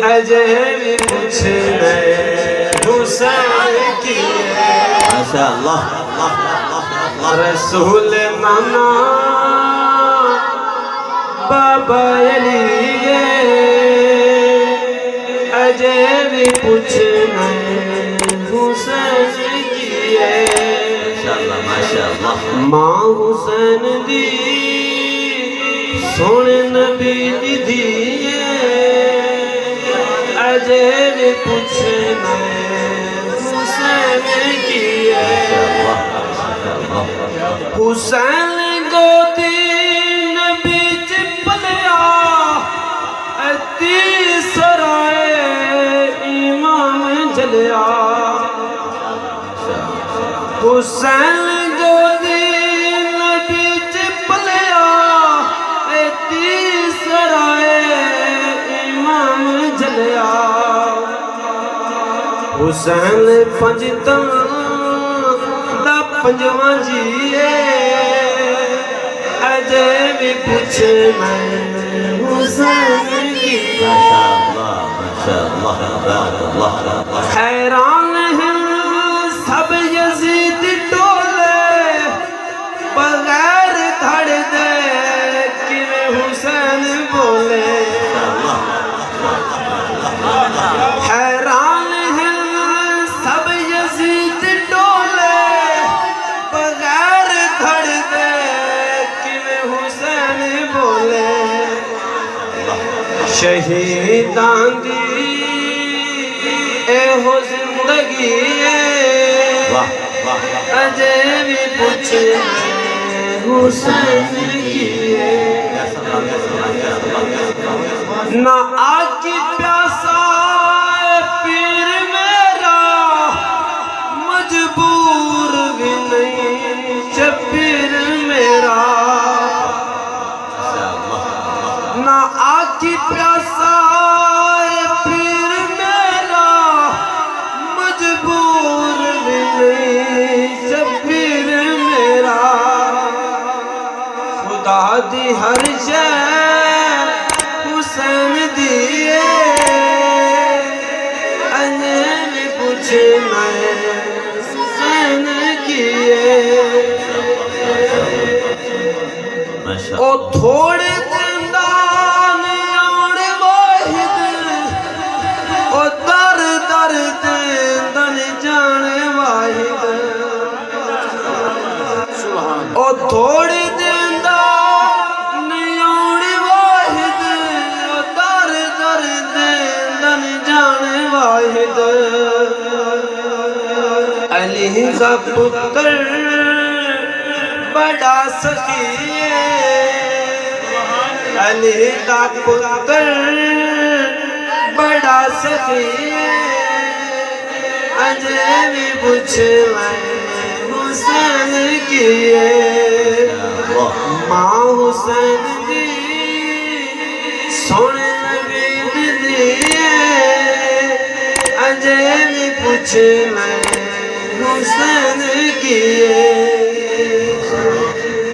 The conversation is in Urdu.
اجے بھی پوچھنے حسین کی ماشاءاللہ رسول نانا بابا علی اجے بھی پوچھنے حسین کی ماشاءاللہ ماں حسین دی سونے نبی دی اجے بھی پوچھنے حسین کی حسین گودی نبی چپلیا تیسرائے امام جلیا حسین گودی نبی چپلیا تیسرائے امام جلیا حسین پنجتن دا پنجواں جیے اجے بھی پوچھنا حسین کی حیران ہیں سب یزید ٹولے بغیر دھڑ دے کہ حسین بولے حیران ہیں سب یزید ٹولے بغیر دھڑ دے کہ حسین بولے شہیدان دی اے ہو زندگی اجے بھی پوچھنے حسین کی نہ آگ کی پیاسا پیر میرا مجبور بھی نہیں شبیر میرا نہ آگ کی پیاسا پیر میرا مجبور بھی نہیں شبیر میرا خدا دی ہر شے حسین دیئے انہیں بھی پوچھنا حسین کیے او تھوڑے دندان آن واحد او در در دندان جان واحد او تھوڑے علی کا پتر بڑا سخی علی کا پتر بڑا سخی اجے بھی پوچھنا حسین کی ماں حسین دی سونے نبی دی اجے بھی پوچھنا حسین کی